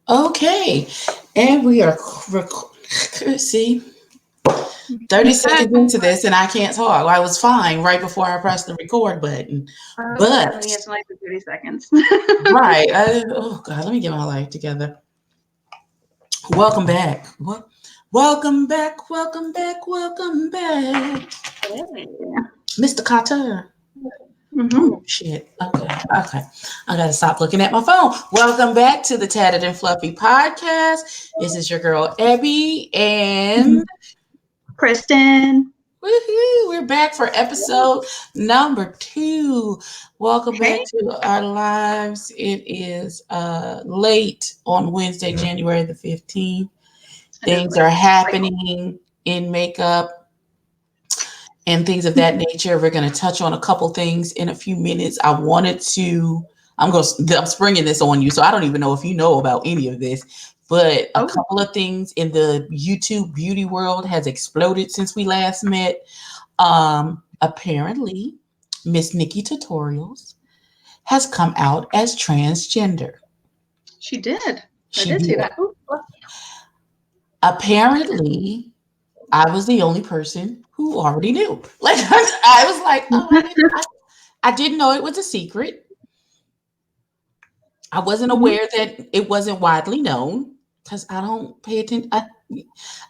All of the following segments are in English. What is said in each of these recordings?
Okay, and we are see 30 seconds into this, and I can't talk. I was fine right before I pressed the record button, Definitely but it's only for 30 seconds. right. Oh God, let me get my life together. Welcome back. Welcome back. Welcome back. Welcome back, Hey. Mr. Carter. Mm-hmm. Oh shit. Okay. Okay. I gotta stop looking at my phone. Welcome back to the Tatted and Fluffy podcast. This is your girl Abby, and Kristen. woohoo, we're back for episode number 2. Welcome back Hey. to our lives. It is late on Wednesday, January the 15th. It is Things are late. Like, happening in makeup and things of that nature. We're going to touch on a couple things in a few minutes. I'm springing this on you, so I don't even know if you know about any of this, but a oh, couple of things in the YouTube beauty world has exploded since we last met. Apparently, Miss Nikki Tutorials has come out as transgender. she did. I She did see did. that. Oh, look. Apparently, I was the only person who already knew. Like I was like, oh, I didn't know it was a secret. I wasn't Mhm. aware that it wasn't widely known because I don't pay attention.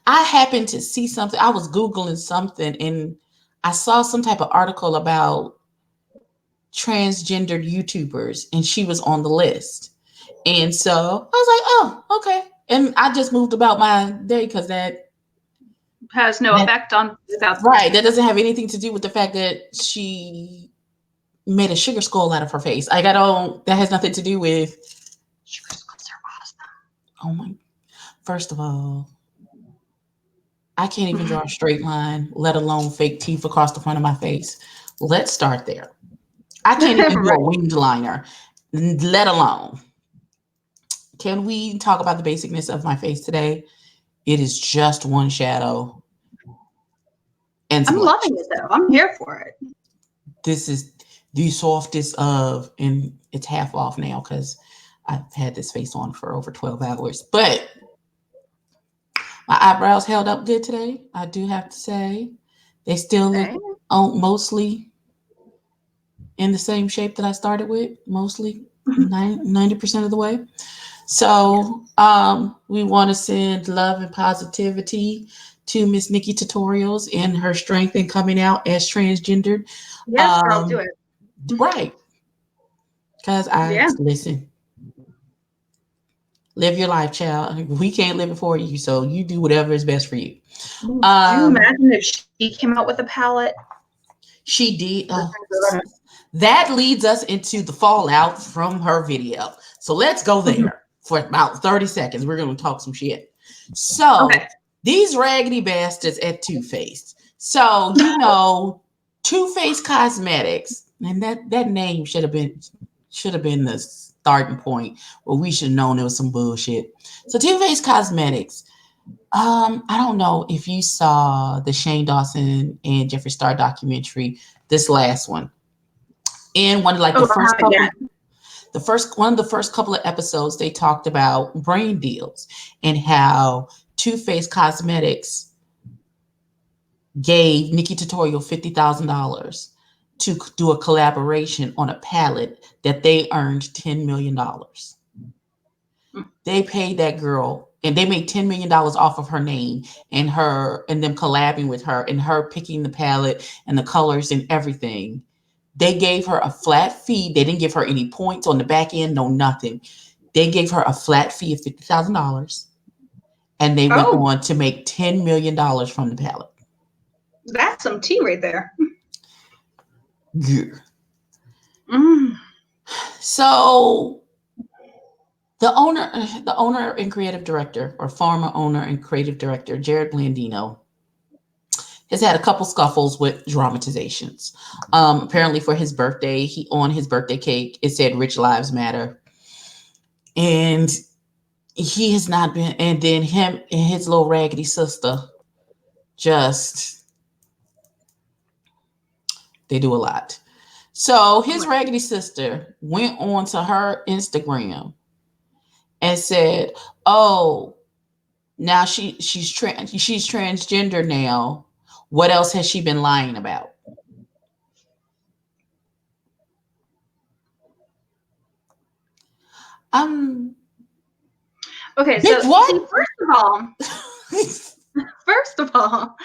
I happened to see something. I was Googling something and I saw some type of article about transgendered YouTubers and she was on the list. And so I was like, oh, okay. And I just moved about my day because Has no that effect on about. right, that doesn't have anything to do with the fact that she made a sugar skull out of her face. Like I don't that has nothing to do with Sugar skulls are oh my first of all, I can't even draw a straight line, let alone fake teeth across the front of my face. Let's start there. I can't even awesome. do a Right. winged liner, let alone. Can we talk about the basicness of my face today? It is just one shadow and some I'm loving lashes. it though. I'm here for it. This is the softest of, and it's half off now because I've had this face on for over 12 hours. But my eyebrows held up good today. I do have to say, they still look Okay. mostly in the same shape that I started with, mostly 90% of the way. Yes. So we want to send love and positivity to Miss Nikki Tutorials and her strength in coming out as transgendered. Yes, girl, do Um, it. right. Because I Yeah. listen, live your life, child. We can't live it for you, so you do whatever is best for you. Ooh, could you Um, imagine if she came out with a palette? she did. The things we're gonna. That leads us into the fallout from her video. So let's go there for about 30 seconds. We're going to talk some shit. So Okay. these raggedy bastards at Too Faced. So Too Faced Cosmetics, and that name should have been the starting point where we should have known it was some bullshit. So Too Faced Cosmetics. I don't know if you saw the Shane Dawson and Jeffree Star documentary, this last one. In one of like Oh, I haven't yet. the first one of the first couple of episodes, they talked about brain deals and how Too Faced Cosmetics gave Nikki Tutorial $50,000 to do a collaboration on a palette that they earned $10 million. They paid that girl and they made $10 million off of her name and her and them collabing with her and her picking the palette and the colors and everything. They gave her a flat fee. They didn't give her any points on the back end, no nothing. They gave her a flat fee of $50,000 and they went Oh, on to make $10 million from the palette. that's some tea right there. Yeah. Mm. So the owner and creative director, or former owner and creative director, Jared Blandino, has had a couple scuffles with dramatizations. Apparently, for his birthday, he on his birthday cake it said "Rich Lives Matter," and he has not been. And then him and his little raggedy sister just they do a lot. So Oh his my. raggedy sister went on to her Instagram and said, "Oh, now she's transgender now. What else has she been lying about?" Um, Okay, bitch, so what? see, first of all,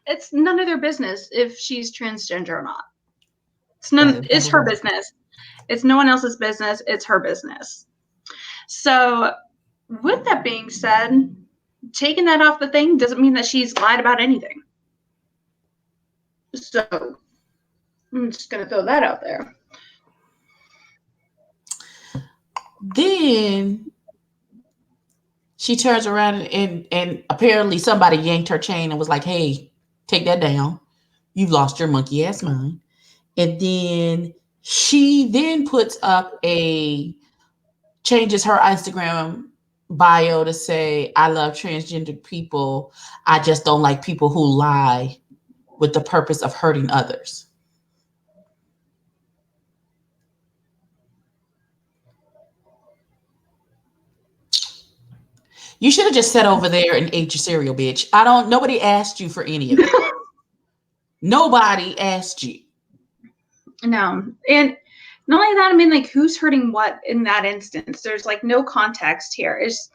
it's none of their business if she's transgender or not. That is It's number her one. business. It's no one else's business. It's her business. So, with that being said, taking that off the thing doesn't mean that she's lied about anything. So, I'm just gonna throw that out there. Then she turns around and apparently somebody yanked her chain and was like, "Hey, take that down. You've lost your monkey ass mind." And then she then puts up a changes her Instagram bio to say, "I love transgender people. I just don't like people who lie with the purpose of hurting others." You should have just sat over there and ate your cereal, bitch. Nobody asked you for any of it. Nobody asked you. No, and not only that, I mean, like, who's hurting what in that instance? There's like no context here. Is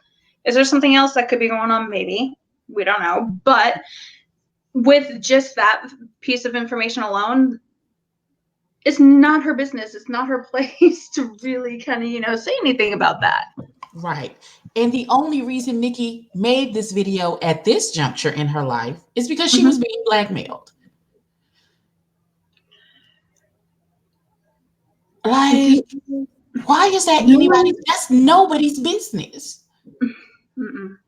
there something else that could be going on? Maybe, we don't know. But with just that piece of information alone, it's not her business. It's not her place to really kind of, say anything about that. Right. And the only reason Nikki made this video at this juncture in her life is because she was being blackmailed. Like, why is that anybody's? That's nobody's business. Mm-mm.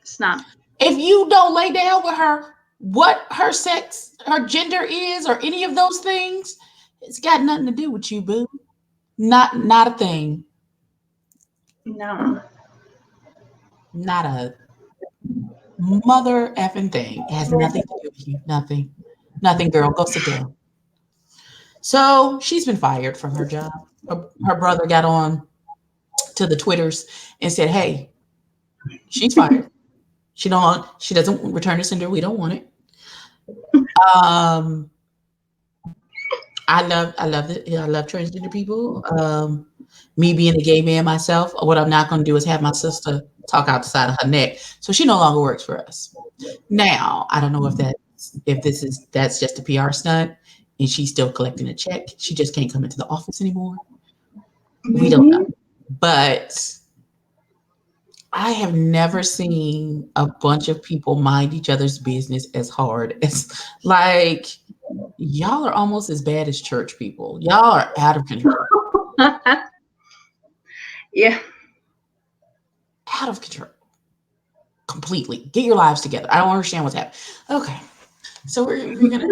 It's not. If you don't lay down with her, what her sex, her gender is, or any of those things, it's got nothing to do with you, boo. Not a thing. No. Not a mother effing thing. It has nothing to do with you. Nothing. Nothing, girl. Go sit down. So she's been fired from her job. Her brother got on to the Twitters and said, "Hey, she's fired. She doesn't return to sender. We don't want it." Um, I love transgender people. Me being a gay man myself, what I'm not going to do is have my sister talk out the side of her neck. So she no longer works for us. Now, I don't know that's just a PR stunt and she's still collecting a check. She just can't come into the office anymore. We don't know. But I have never seen a bunch of people mind each other's business as hard as like y'all are almost as bad as church people. Y'all are out of control. Yeah. Out of control. Completely. Get your lives together. I don't understand what's happening. Okay. So we're gonna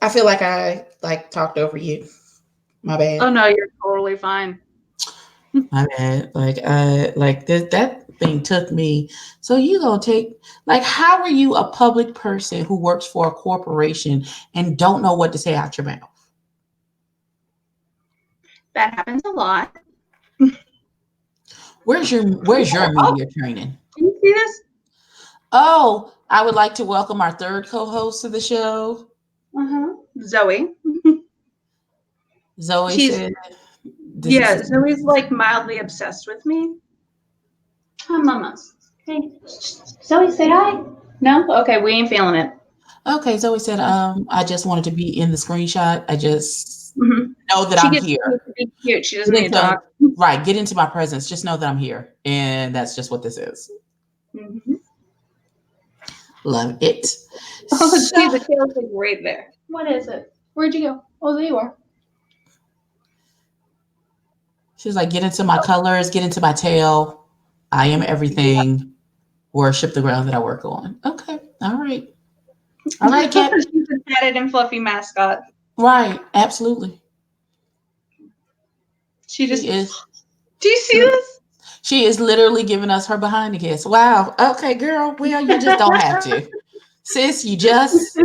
I feel like I talked over you. My bad. Oh no, you're totally fine. My bad. That thing took me. So you gonna take how are you a public person who works for a corporation and don't know what to say out your mouth? That happens a lot. Where's your Oh, media training? can you see this? Oh, I would like to welcome our third co-host to the show. Zoe. Zoe She's said this is Zoe's like mildly obsessed with me. Hi, mamas. Hey, Zoe, say hi. No? Okay, we ain't feeling it. okay. Zoe said, I just wanted to be in the screenshot. I just know that She I'm gets here. to be cute. She doesn't Get need to into, talk. right, get into my presence. Just know that I'm here. And that's just what this is. Love it. Oh, So, see, the tail's like right there. What is it? Where'd you go? Oh, there you are. she's like, get into my colors, get into my tail. I am everything. Worship the ground that I work on. Okay. All right. All right, Cat. She's a tatted and fluffy mascot. Right. Absolutely. She just. She is. Do you see this? She is literally giving us her behind the kiss. Wow. Okay, girl. Well, you just don't have to. Sis, you just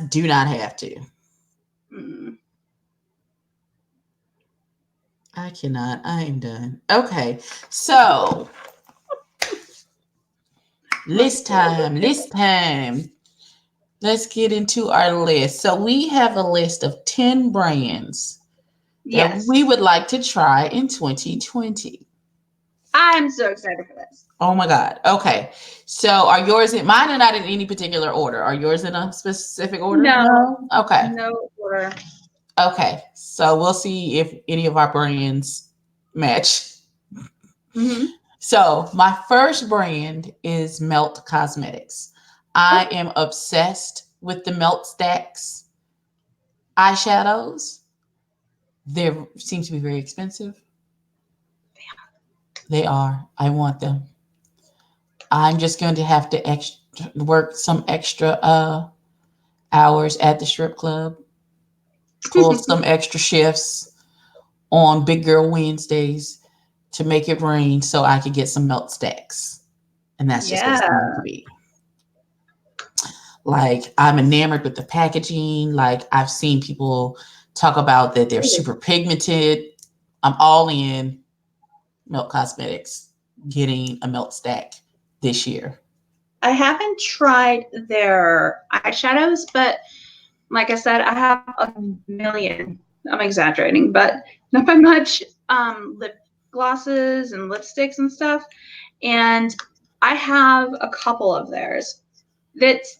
do not have to. I cannot. I am done. Okay. So Let's list see. time. List time. Let's get into our list. So we have a list of 10 brands that we Yes. would like to try in 2020. I'm so excited for this. Oh my God. Okay. So are yours in mine are not in any particular order. Are yours in a specific order? No, No. Okay. no order. Okay. So we'll see if any of our brands match. Mm-hmm. So my first brand is Melt Cosmetics. I Oh, am obsessed with the Melt Stacks eyeshadows. They seem to be very expensive. They are. I want them. I'm just going to have to work some extra hours at the strip club, pull some extra shifts on Big Girl Wednesdays to make it rain so I could get some Melt Stacks. And that's just what it's yeah. going to be. Like I'm enamored with the packaging. Like I've seen people talk about that they're super pigmented. I'm all in Melt Cosmetics getting a Melt Stack this year. I haven't tried their eyeshadows, but like I said, I have a million. I'm exaggerating, but not by much lip glosses and lipsticks and stuff. And I have a couple of theirs. That's,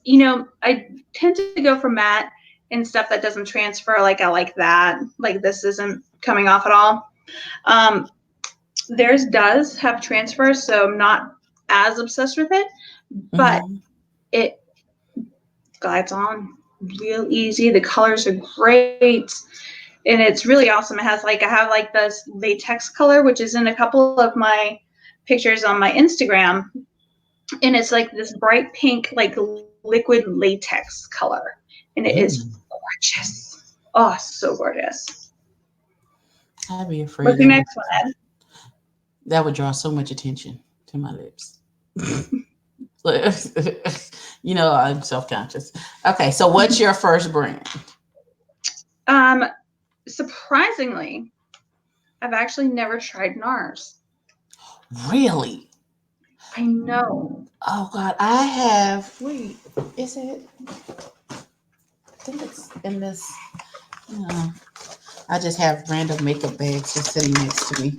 I tend to go for matte and stuff that doesn't transfer. Like I like that. Like this isn't coming off at all. Um, Theirs does have transfer, so I'm not as obsessed with it, but Mm-hmm. it glides on real easy. The colors are great, and it's really awesome. It has like I have like this latex color, which is in a couple of my pictures on my Instagram, and it's like this bright pink, like liquid latex color, and it is Mm. gorgeous. Oh, so gorgeous. I'd be afraid What's your next one, Ed? that would draw so much attention to my lips. I'm self conscious. Okay, so what's your first brand? Um, Surprisingly, I've actually never tried NARS. Really? I know. Oh God, I have. Wait, is it? I think it's in this. No, I just have random makeup bags just sitting next to me.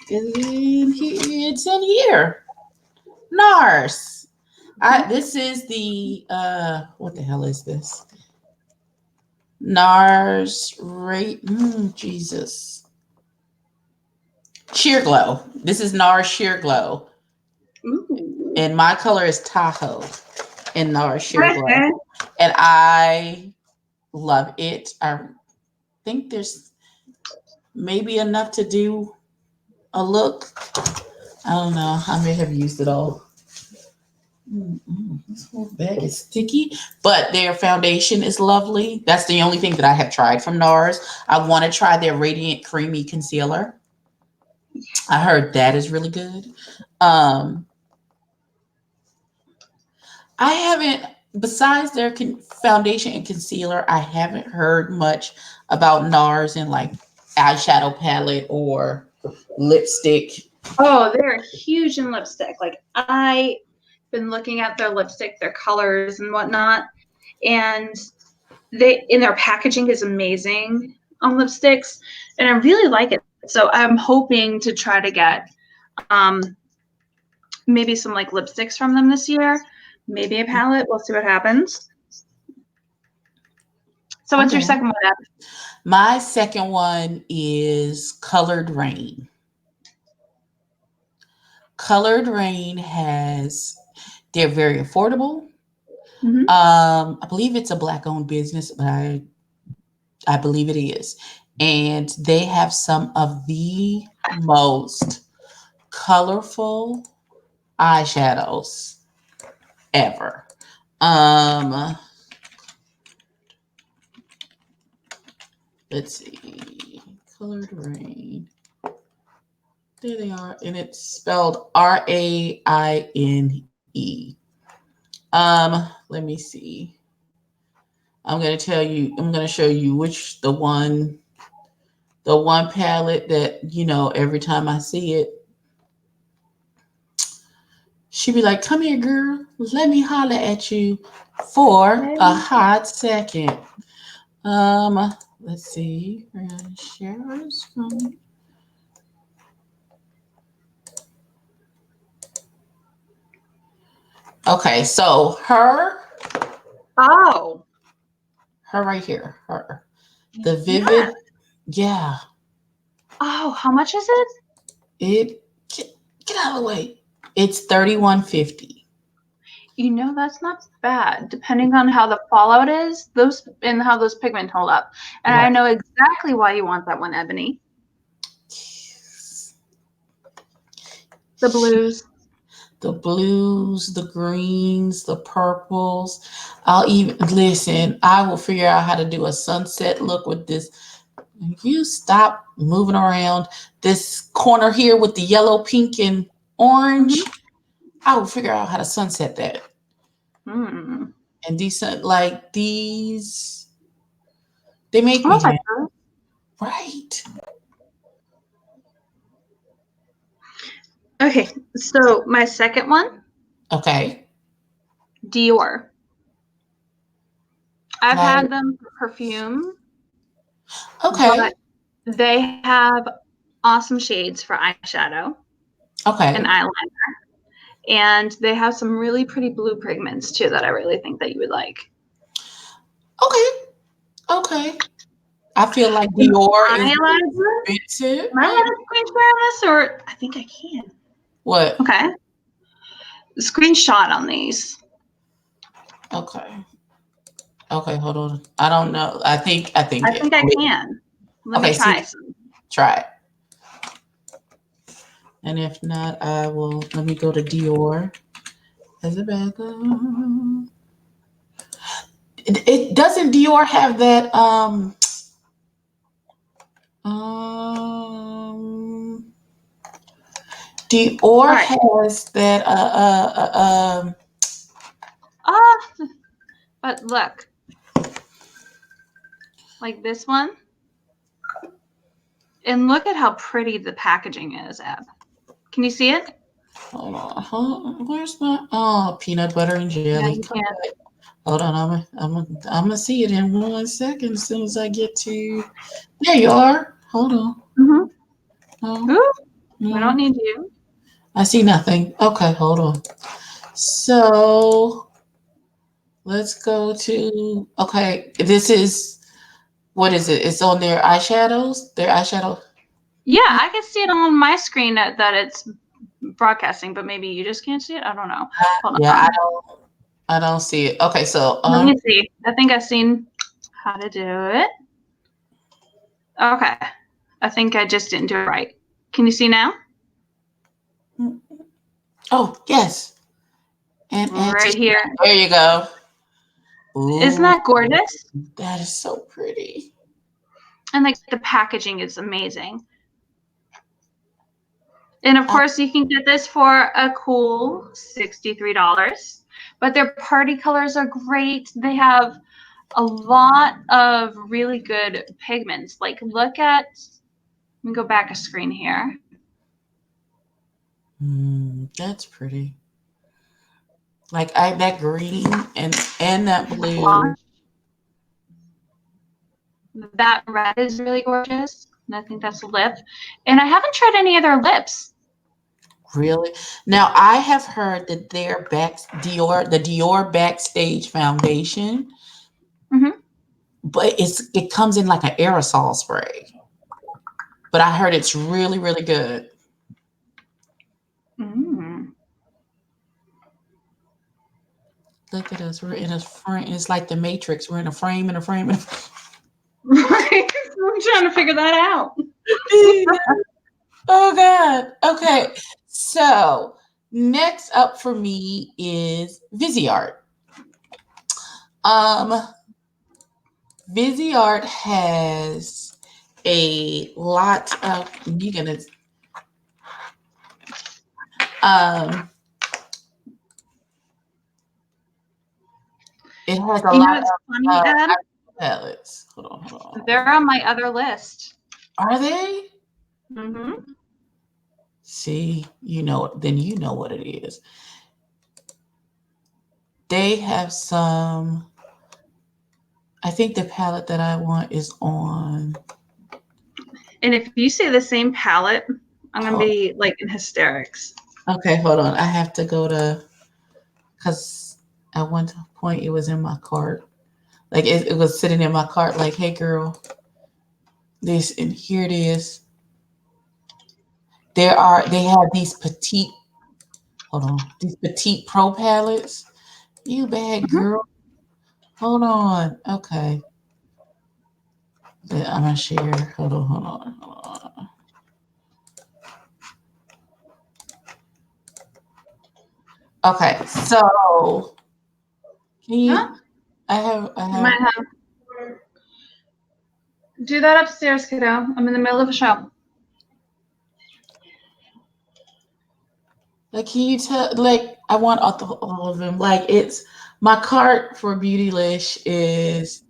Is it in here? It's in here. NARS. This is the what the hell is this? NARS rate Jesus. Sheer Glow. This is NARS Sheer Glow. Ooh. And my color is Tahoe in NARS Sheer Glow. And I love it. I think there's maybe enough to do a look. I don't know. I may have used it all. This whole bag is sticky, but their foundation is lovely. That's the only thing that I have tried from NARS. I want to try their Radiant Creamy Concealer. I heard that is really good. Um, I haven't, besides their foundation and concealer, I haven't heard much about NARS and like eyeshadow palette or lipstick. Oh, they're huge in lipstick. Like I've been looking at their lipstick, their colors and whatnot, and they in their packaging is amazing on lipsticks, and I really like it. So I'm hoping to try to get um maybe some like lipsticks from them this year, maybe a palette. We'll see what happens. So what's your Okay. second one, Ed? My second one is Colored Rain. Colored Rain they're very affordable. Mm-hmm. I believe it's a black owned business, but I believe it is. And they have some of the most colorful eyeshadows ever. Um, let's see. Colored Rain. There they are. And it's spelled Raine. Let me see. I'm gonna show you which the one The one palette that, every time I see it, she be like, "Come here, girl. Let me holler at you for a hot second." Let's see. We're gonna share our screen. Okay, so Oh. her right here, her, the Vivid, yeah. Oh, how much is it? Get out of the way. It's $31.50. That's not bad, depending on how the fallout is, and how those pigments hold up. And Right. I know exactly why you want that one, Ebony. The blues. The blues, the greens, the purples. I'll even listen. I will figure out how to do a sunset look with this. You stop moving around this corner here with the yellow, pink, and orange. I will figure out how to sunset that. Mm. And decent like these, they make me happy. Right. Okay, so my second one. Okay. Dior. I've had them for perfume. Okay. But they have awesome shades for eyeshadow. Okay. And eyeliner. And they have some really pretty blue pigments too that I really think that you would like. Okay. I feel like Dior is expensive. Am I allowed to screen share on this, or I think I can? What? Okay. Screenshot on these. Okay, hold on. I don't know. I think I can. Let me try some. Try it. And if not, I will. Let me go to Dior as a backup. It doesn't Dior have that Dior has that but look, like this one, and look at how pretty the packaging is, Eb. Can you see it? Hold on. Where's my peanut butter and jelly? Yeah, you can. Hold on, I'm gonna see it in 1 second. As soon as I get to, there you are. Hold on. We don't need you. I see nothing. Okay, hold on. So let's go to. Okay, this is, what is it? It's on their eyeshadows. Their eyeshadow. Yeah, I can see it on my screen that it's broadcasting, but maybe you just can't see it. I don't know. Hold yeah, on. I don't see it. Okay, so let me see. I think I've seen how to do it. Okay, I think I just didn't do it right. Can you see now? Oh yes, and right here. There you go. Ooh, isn't that gorgeous? That is so pretty. And like the packaging is amazing. And of course, you can get this for a cool $63. But their party colors are great. They have a lot of really good pigments. Like, look at, let me go back a screen here. That's pretty. Like that green and that blue. That red is really gorgeous. And I think that's a lip. And I haven't tried any other lips. Really? Now I have heard that the Dior Backstage Foundation, but it comes in like an aerosol spray. But I heard it's really, really good. Look at us. We're in a frame. It's like the Matrix. We're in a frame and a frame. Right. I'm trying to figure that out. Oh God. Okay. So next up for me is Viseart. Viseart has a lot of, you're gonna it has a lot of palettes. Hold on. They're on my other list. Are they? Mm-hmm. See, then you know what it is. They have some. I think the palette that I want is on. And if you say the same palette, I'm gonna Oh, be like in hysterics. okay, hold on. I have to go to because at one point it was in my cart. Like it was sitting in my cart. Like, hey girl, this and here it is. They have these petite. Hold on, these petite pro palettes. You bad Mm-hmm. girl. Hold on. Okay. I'm gonna share. Hold on. Okay, so can Huh? you? I You have. might have do that upstairs, kiddo. I'm in the middle of a show. Like, can you tell? Like, I want all of them. Like, it's my cart for Beautylish is.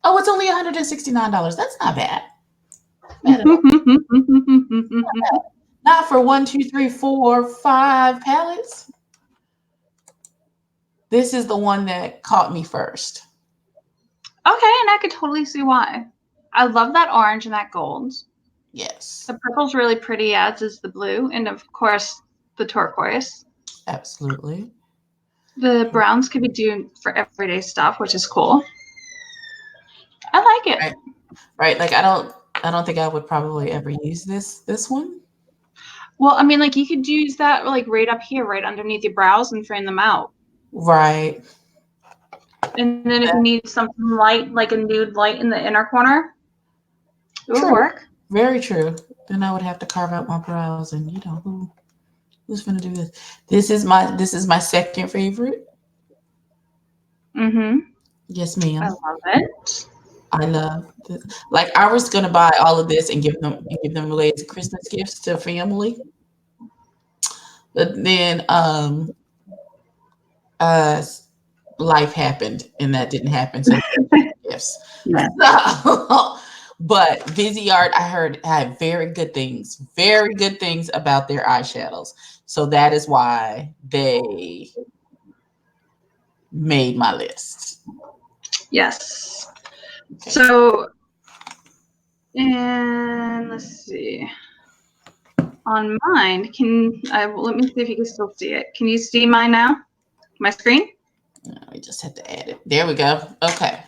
Oh, it's only $169. That's not bad. Bad at all. Not for one, two, three, four, five palettes. This is the one that caught me first. Okay, and I could totally see why. I love that orange and that gold. Yes, The purple's really pretty, as is the blue, and of course the turquoise. absolutely. The browns could be due for everyday stuff, which is cool. I like it. Right, right. Like, I don't think I would probably ever use this one. Well, I mean, like you could use that like right up here, right underneath your brows, and frame them out. Right. And then if you need something light, like a nude light in the inner corner, it would True. work. Very true. Then I would have to carve out my brows, and who's gonna do this? This is my second favorite. Mm-hmm. Yes, I ma'am. love it. I love this. Like, I was gonna buy all of this and give them away as Christmas gifts to family, but then uh life happened and that didn't happen. So gifts. Yeah. So, but Busy Art, I heard had very good things about their eyeshadows. So that is why they made my list. Yes. Okay. So, and let's see. On mine, let me see if you can still see it. Can you see mine now? My screen? We just have to add it. There we go. Okay.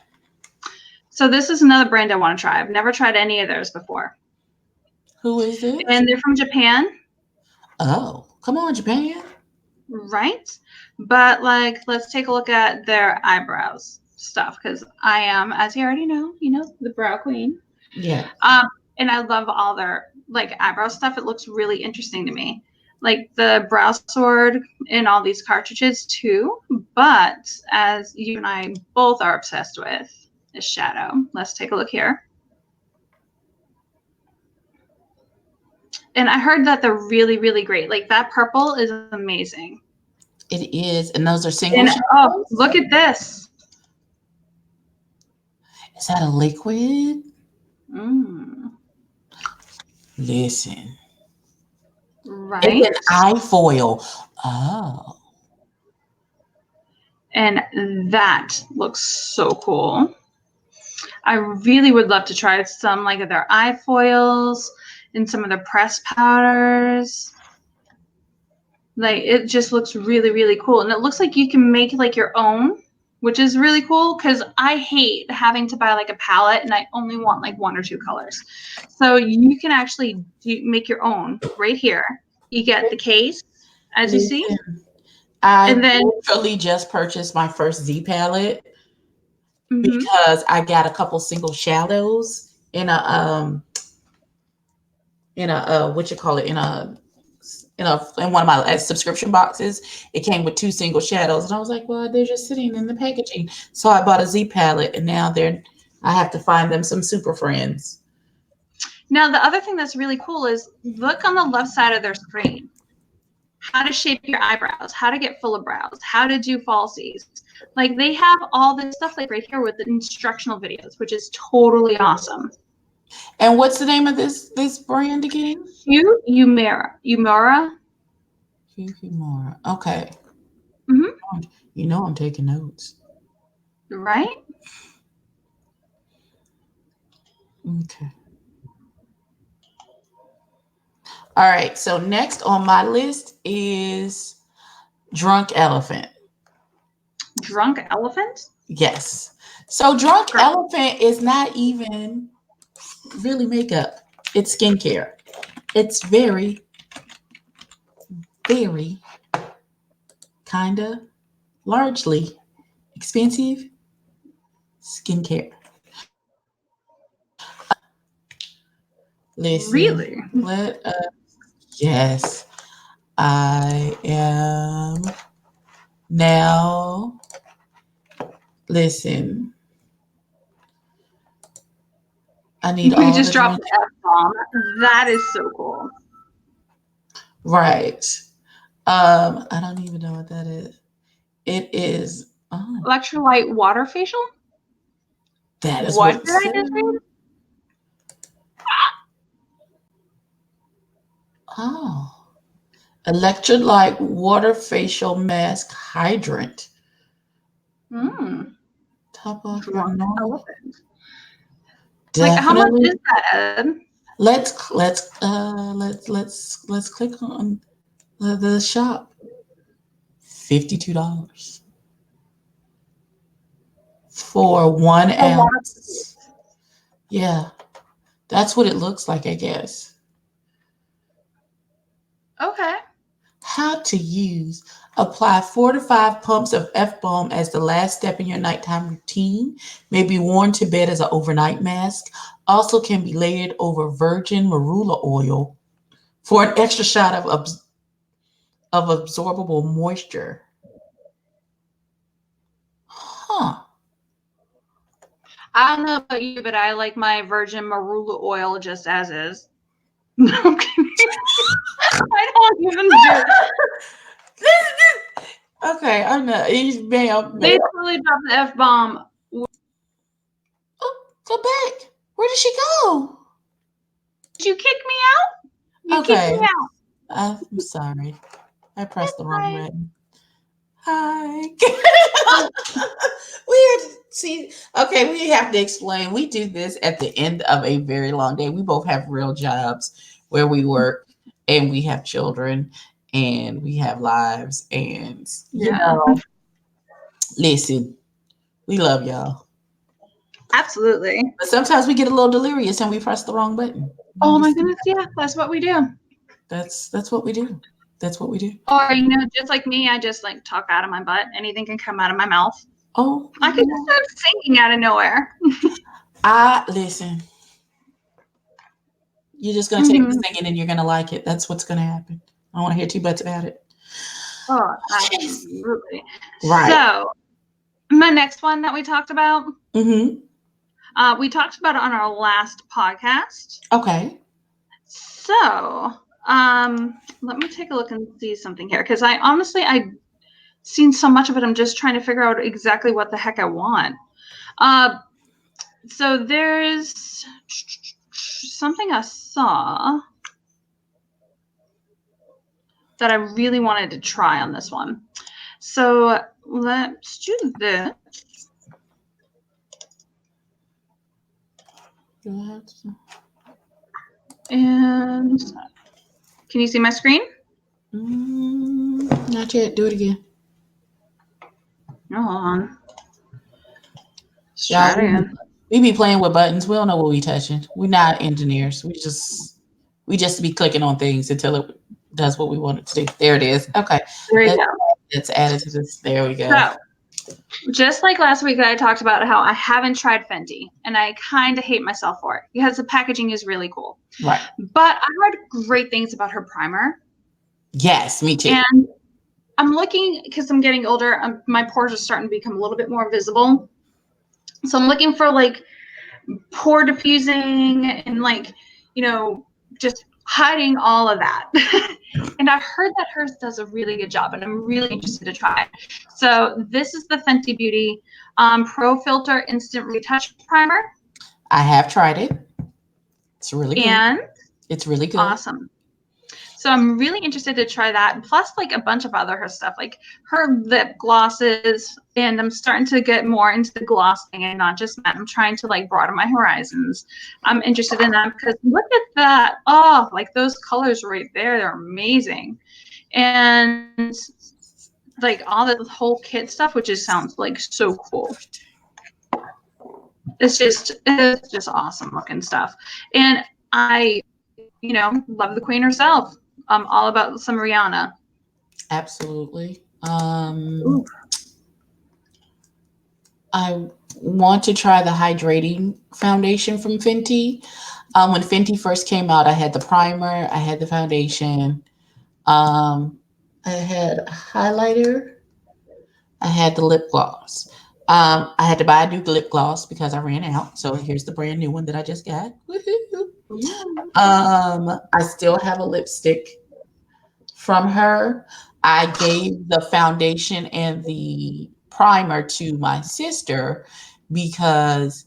So this is another brand I want to try. I've never tried any of theirs before. Who is this? And they're from Japan, Oh, come on, Japan. right? But like, let's take a look at their eyebrows stuff because I am, as you already know, the brow queen. Yeah. Um, and I love all their like eyebrow stuff. It looks really interesting to me. Like the brow sword in all these cartridges too. But as you and I both are obsessed with is shadow. Let's take a look here. And I heard that they're really, really great. Like that purple is amazing. It is. And those are single And oh, shadows? look at this. Is that a liquid? Mm, Listen. It's an right? eye foil. Oh. And that looks so cool. I really would love to try some like of their eye foils and some of their press powders. Like it just looks really, really cool. And it looks like you can make like your own, which is really cool because I hate having to buy like a palette and I only want like one or two colors. So you can actually make your own right here. You get the case, as you see, Listen, I and then literally just purchased my first Z palette mm-hmm. because I got a couple single shadows in a what you call it in one of my subscription boxes. It came with two single shadows, and I was like, well, they're just sitting in the packaging. So I bought a Z palette, and now I have to find them some super friends. Now the other thing that's really cool is look on the left side of their screen. How to shape your eyebrows, how to get fuller brows, how to do falsies. Like they have all this stuff like right here with the instructional videos, which is totally awesome. And what's the name of this brand again? Umara. Humora. Okay. Hmm. You know I'm taking notes. Right? Okay. All right. So next on my list is Drunk Elephant. Drunk elephant? Yes. So Drunk Girl. Elephant is not even really makeup. It's skincare. It's very, very kinda largely expensive skincare. Listen, Really? let yes, I am now. Listen, I need We all just the dropped drink. the F bomb. That is so cool. Right. I don't even know what that is. It is. Oh, Electrolyte water facial? that is what What it did I said. just read? Oh, electrolyte water facial mask hydrant. Hmm. Top off your Drunk normal. elephant. Like, how much Definitely. is that, Ed? Let's click on the shop. $52 for one A water. ounce. Yeah, that's what it looks like, I guess. Okay. How to use. Apply 4 to 5 pumps of F balm as the last step in your nighttime routine. May be worn to bed as an overnight mask. Also can be layered over virgin marula oil for an extra shot of absorbable moisture. Huh. I don't know about you, but I like my virgin marula oil just as is. No, I'm kidding. I don't even do. Okay, I know. Ma'am, They ma'am. totally dropped the F bomb. Oh, go back. Where did she go? Did you kick me out? You kicked me Okay, out. I'm sorry. I pressed That's the wrong fine. button. Hi. Oh, We have to see. Okay, we have to explain. We do this at the end of a very long day. We both have real jobs where we work, and we have children, and we have lives. And yeah. listen, we love y'all, Absolutely. but sometimes we get a little delirious and we press the wrong button. Oh my goodness, yeah, that's what we do. That's what we do. That's what we do. Or, just like me, I just like talk out of my butt. Anything can come out of my mouth. Oh, I could just start singing out of nowhere. I listen. You're just gonna take the Hmm. singing and you're gonna like it. That's what's gonna happen. I don't want to hear two butts about it. Oh, Yes. absolutely. Right. So, my next one that we talked about, Mm-hmm. we talked about it on our last podcast. Okay. So, let me take a look and see something here because I've seen so much of it. I'm just trying to figure out exactly what the heck I want. So there's something I saw that I really wanted to try on this one. So let's do this. And can you see my screen? Not yet. Do it again. No, hold on. Let's try Y'all, it again. we be playing with buttons. We don't know what we touching. We're not engineers. We just be clicking on things until it does what we want it to do. There it is. Okay. There you Let's, go. let's add it to this. There we go. So just like last week, I talked about how I haven't tried Fenty, and I kind of hate myself for it because the packaging is really cool. Right. But I heard great things about her primer. Yes, me too. And I'm looking, because I'm getting older, my pores are starting to become a little bit more visible. So I'm looking for like pore diffusing and like, just hiding all of that. And I heard that hers does a really good job, and I'm really interested to try it. So this is the Fenty Beauty Pro Filter Instant Retouch Primer. I have tried it. It's really good. And It's really good. awesome. So I'm really interested to try that. Plus, like a bunch of other her stuff, like her lip glosses. And I'm starting to get more into the gloss thing and not just matte. I'm trying to like broaden my horizons. I'm interested in that because look at that. Oh, like those colors right there. They're amazing. And like all the whole kit stuff, which just sounds like so cool. It's just awesome looking stuff. And I, love the queen herself. I'm all about some Rihanna. Absolutely. Ooh. I want to try the hydrating foundation from Fenty. When Fenty first came out, I had the primer, I had the foundation, I had a highlighter, I had the lip gloss. I had to buy a new lip gloss because I ran out. So here's the brand new one that I just got. Woohoo. I still have a lipstick from her. I gave the foundation and the primer to my sister because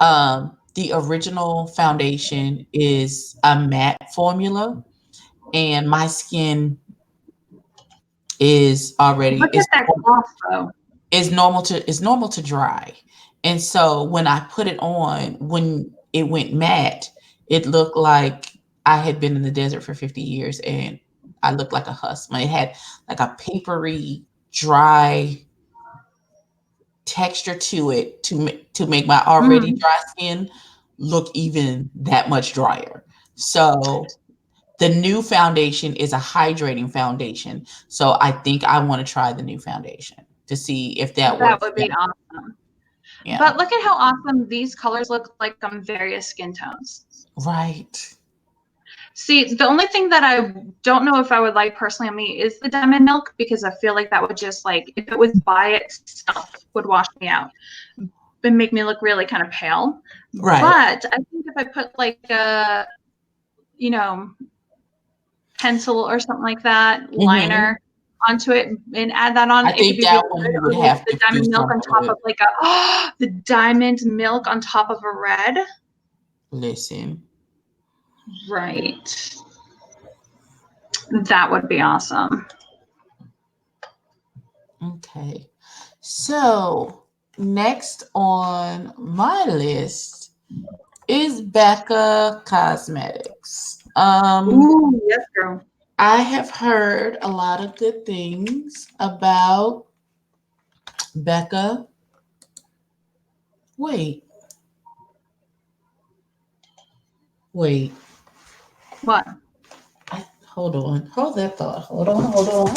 the original foundation is a matte formula, and my skin is already Look at that gloss though. is normal to dry. And so when I put it on, when it went matte, it looked like I had been in the desert for 50 years and I looked like a husk. It had like a papery, dry texture to it to make my already Mm, dry skin look even that much drier. So the new foundation is a hydrating foundation. So I think I want to try the new foundation to see if that that works would be better. awesome. Yeah. But look at how awesome these colors look like on various skin tones. Right. See, the only thing that I don't know if I would like personally on me is the diamond milk because I feel like that would just like if it was by itself would wash me out and make me look really kind of pale. Right. But I think if I put like a, you know, pencil or something like that, Hmm. liner onto it and add that on, I it could think be really that one good. you Or would like have the to do diamond milk on something top with. of like a the diamond milk on top of a red. Listen. Right. That would be awesome. Okay. So next on my list is Becca Cosmetics. Ooh, yes, girl. I have heard a lot of good things about Becca. Wait, wait. What? Hold on. Hold that thought. Hold on. Hold on.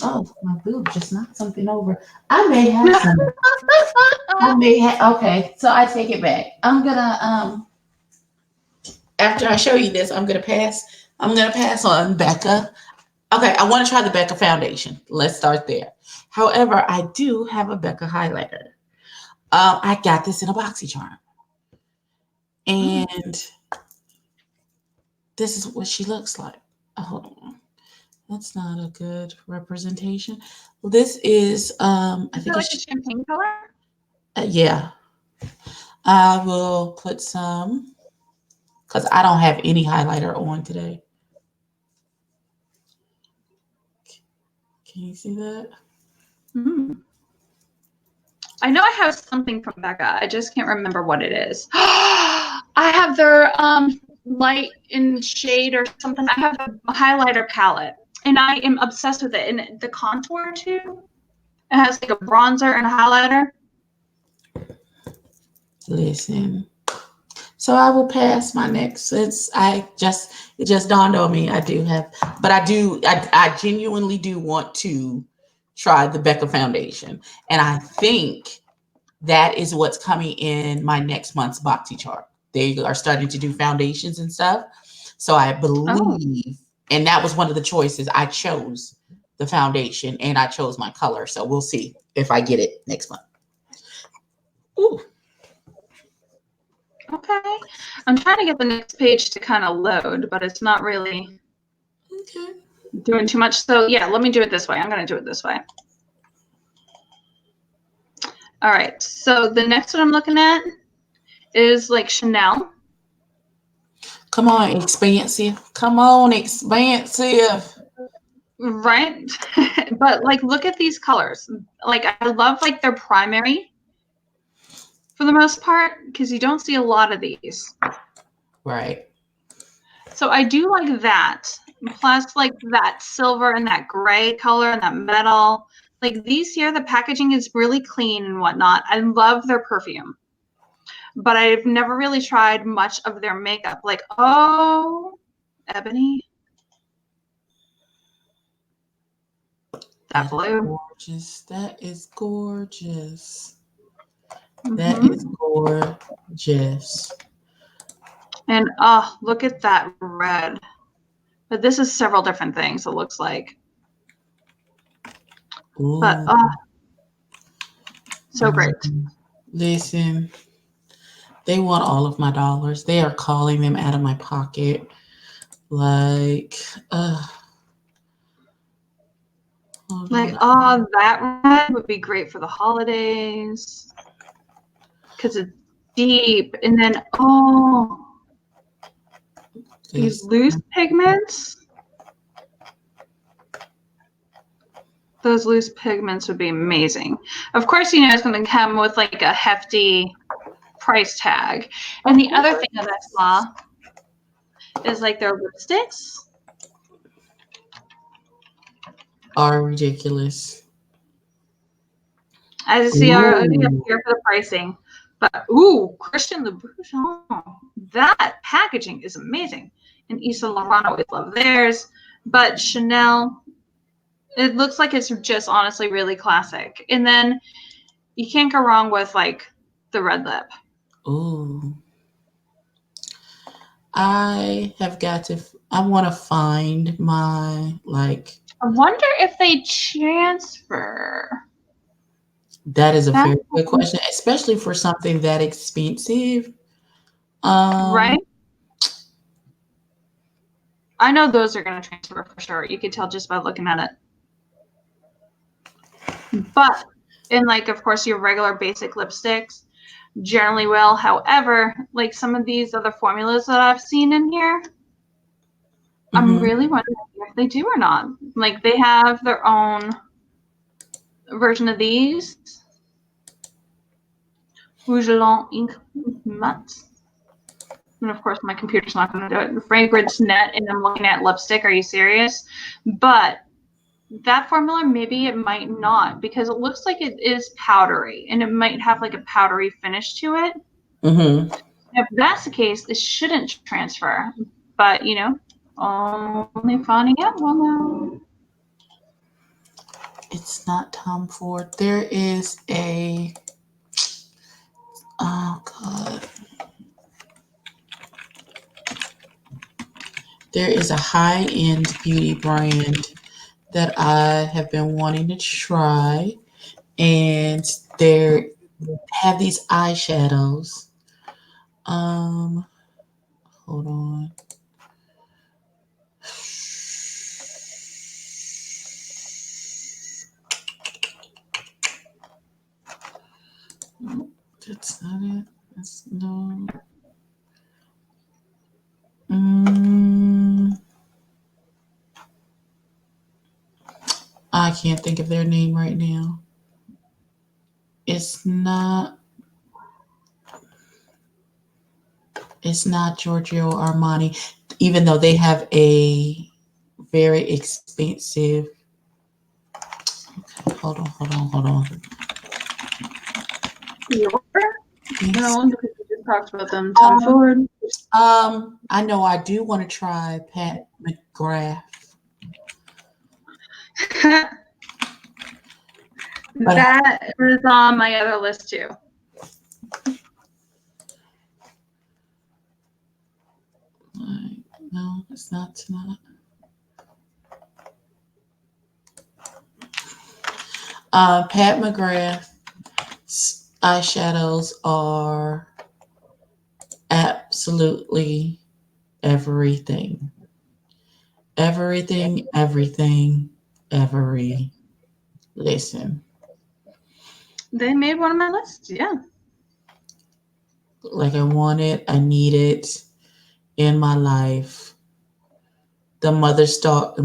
Oh, my boob just knocked something over. I may have some. I may have. Okay, so I take it back. I'm gonna after I show you this, I'm gonna pass. I'm gonna pass on Becca. Okay, I want to try the Becca foundation. Let's start there. However, I do have a Becca highlighter. I got this in a BoxyCharm, Mm. and this is what she looks like. Hold on. That's not a good representation. Well, this is I Is it think like a it's champagne color? yeah. I will put some because I don't have any highlighter on today. Can you see that? Mm. I know I have something from Becca. I just can't remember what it is. I have their light in shade or something. I have a highlighter palette, and I am obsessed with it. And the contour too. It has like a bronzer and a highlighter. Listen. So I will pass my next. Since it just dawned on me. I do have, but I genuinely do want to try the Becca Foundation, and I think that is what's coming in my next month's Bhakti chart. They are starting to do foundations and stuff. So I Oh, believe, and that was one of the choices. I chose the foundation and I chose my color. So we'll see if I get it next month. Ooh, okay. I'm trying to get the next page to kind of load, but it's not really okay. doing too much. So yeah, let me do it this way. I'm going to do it this way. All right. So the next one I'm looking at is like Chanel. Come on, expansive. Come on, expansive. Right? But like look at these colors. Like I love like their primary for the most part because you don't see a lot of these. Right. So I do like that. Plus like that silver and that gray color and that metal. Like these here, the packaging is really clean and whatnot. I love their perfume. But I've never really tried much of their makeup. Like, oh, Ebony, that That is blue. gorgeous. That is gorgeous. That is Mm-hmm. gorgeous. And oh, look at that red. But this is several different things, it looks like. But Ooh. oh, so great. Listen, they want all of my dollars. They are calling them out of my pocket. Like, hold Like, on. oh, that red would be great for the holidays because it's deep. And then, oh, these This. loose pigments. Those loose pigments would be amazing. Of course, you know, it's going to come with like a hefty price tag. And Of the other course. thing that I saw is like their lipsticks. Are ridiculous. As you see already up Ooh. here for the pricing. But ooh, Christian Louboutin, that packaging is amazing. And Yves Saint Laurent always love theirs. But Chanel, it looks like it's just honestly really classic. And then you can't go wrong with like the red lip. Ooh. I have got to. I want to find my like. I wonder if they transfer. That is a That very good question, especially for something that expensive. Um. right? I know those are going to transfer for sure. You could tell just by looking at it. But in like, of course, your regular basic lipsticks generally will. However, like some of these other formulas that I've seen in here, I'm Mhm. really wondering if they do or not. Like they have their own version of these. Rouge Blanc Ink Matte. And of course, my computer's not going to do it. The Fragrance Net, and I'm looking at lipstick. Are you serious? But that formula, maybe it might not because it looks like it is powdery and it might have like a powdery finish to it. Mhm. If that's the case, this shouldn't transfer. But, you know, only finding out well now. It's not Tom Ford. There is a. Oh God. There is a high-end beauty brand that I have been wanting to try, and they have these eyeshadows. Um, hold on. That's not it. That's no. Mm, I can't think of their name right now. It's not. It's not Giorgio Armani, even though they have a very expensive. Hold on, hold on, hold on. Your? Yes. No, because we just talked about them. Tom Ford. I know I do want to try Pat McGrath, but That is on my other list too. no, it's not. It's not. Pat McGrath's eyeshadows are absolutely everything. Everything, everything, every. Listen, They made one of my lists. Yeah. like I want it, I need it, in my life. The mothership,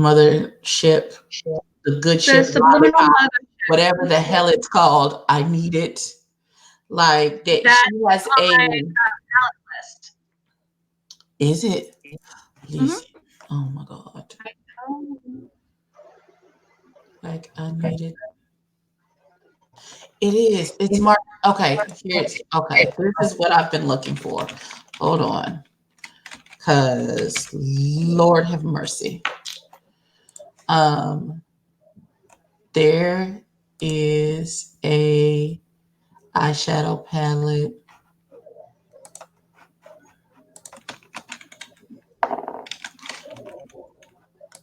the good The ship, subliminal mother. whatever the hell it's called. I need it. Like that, That's she has on a. my ballot list. Is it? Mm-hmm. Listen. Oh my god. Oh. Like I need it. It is. It's marked. Okay. Here's. Okay. This is what I've been looking for. Hold on. Cause Lord have mercy. Um. There is a eyeshadow palette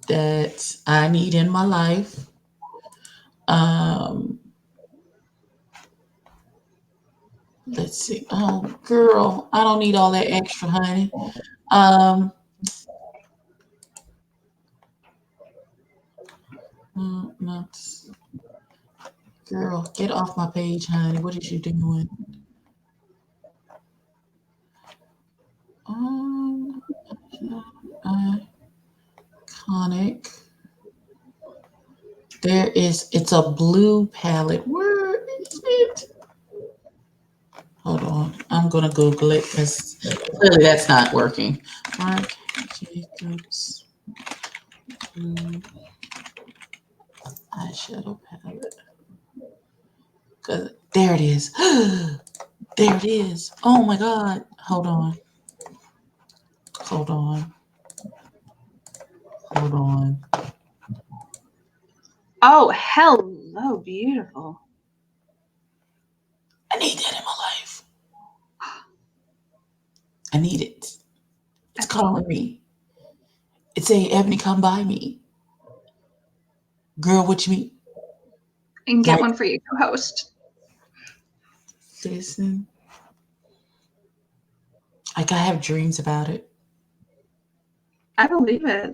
that I need in my life. Um, let's see. Oh, girl, I don't need all that extra, honey. Um, not, girl, get off my page, honey. What is you doing? Um, iconic. There is. It's a blue palette. Where is it? Hold on. I'm gonna Google it because clearly that's not working. Marc Jacobs blue eyeshadow palette. Cause there it is. There it is. Oh my god. Hold on. Hold on. Hold on. Oh, hello, beautiful. I need that in my life. I need it. It's calling me. It's saying, Ebony, come by me. Girl, what you mean? And get Like, one for you, co-host. listen. Like I have dreams about it. I believe it.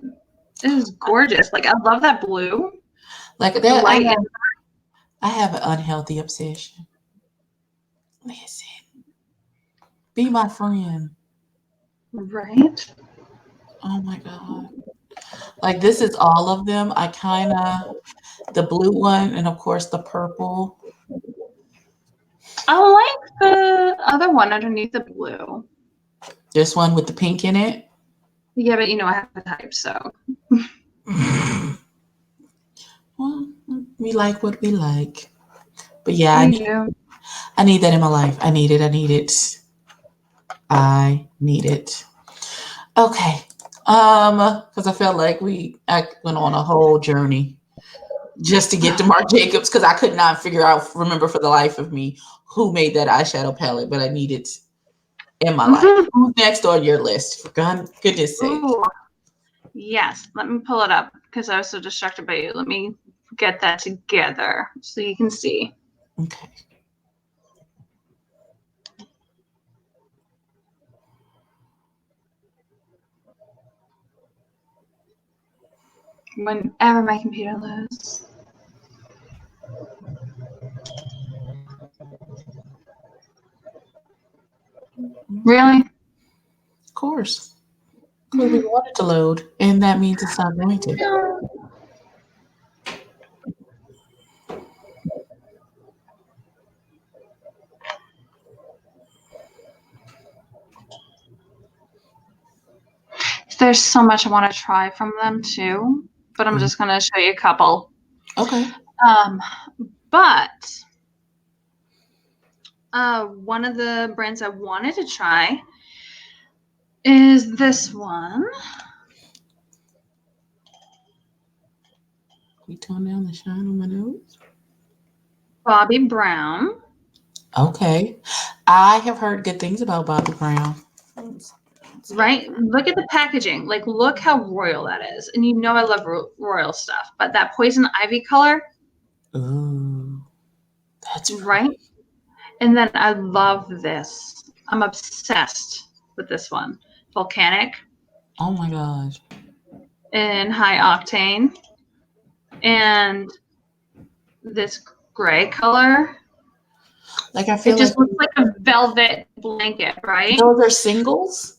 It is gorgeous. Like I love that blue. Like The that, light. I have an unhealthy obsession. Listen. Be my friend. Right. Oh my god. Like this is all of them. I kind of the blue one and of course the purple. I like the other one underneath the blue. This one with the pink in it. Yeah, but you know I have a type, so. Well, we like what we like. But yeah, We do. I need that in my life. I need it. I need it. I need it. Okay. Because I felt like I went on a whole journey just to get to Marc Jacobs because I could not remember for the life of me who made that eyeshadow palette, but I need it in my life. Mm-hmm. Who's next on your list? For goodness sake. Ooh. Yes, let me pull it up because I was so distracted by you. Let me get that together so you can see. Okay. Whenever my computer loads. Really? Of course. Because we want it to load, and that means it's not going to. No. There's so much I want to try from them too, but I'm just going to show you a couple. Okay. But one of the brands I wanted to try is this one. We tone down the shine on my nose. Bobbi Brown. Okay. I have heard good things about Bobbi Brown. Right? Look at the packaging. Like, look how royal that is. And you know I love royal stuff. But that poison ivy color. Ooh. That's right. And then I love this. I'm obsessed with this one. Volcanic. Oh my gosh. In high octane. And this gray color. Like I feel it just looks like a velvet blanket, right? Those are singles.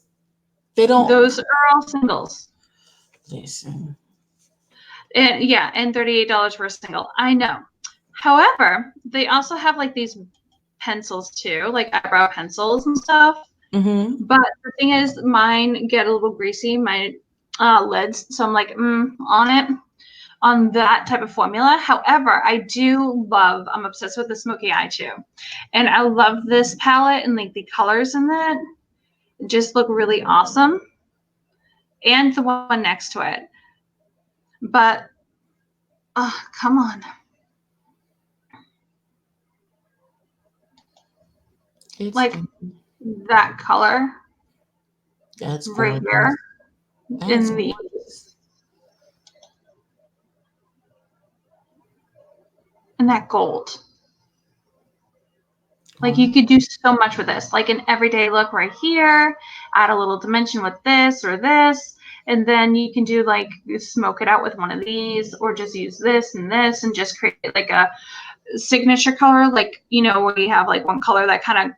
They don't Those are all singles. listen. And yeah, and $38 for a single. I know. However, they also have like these pencils too, like eyebrow pencils and stuff. Mm-hmm. But the thing is, mine get a little greasy, my lids. So I'm like, on it, on that type of formula. However, I'm obsessed with the smoky eye too. And I love this palette and like the colors in it just look really awesome. And the one next to it. But, come on. It's Like that color that's right gorgeous. here That's in the gorgeous. in that gold. Like Wow. you could do so much with this, like an everyday look right here, add a little dimension with this or this, and then you can do like smoke it out with one of these or just use this and just create like a signature color, like, where you have like one color that kind of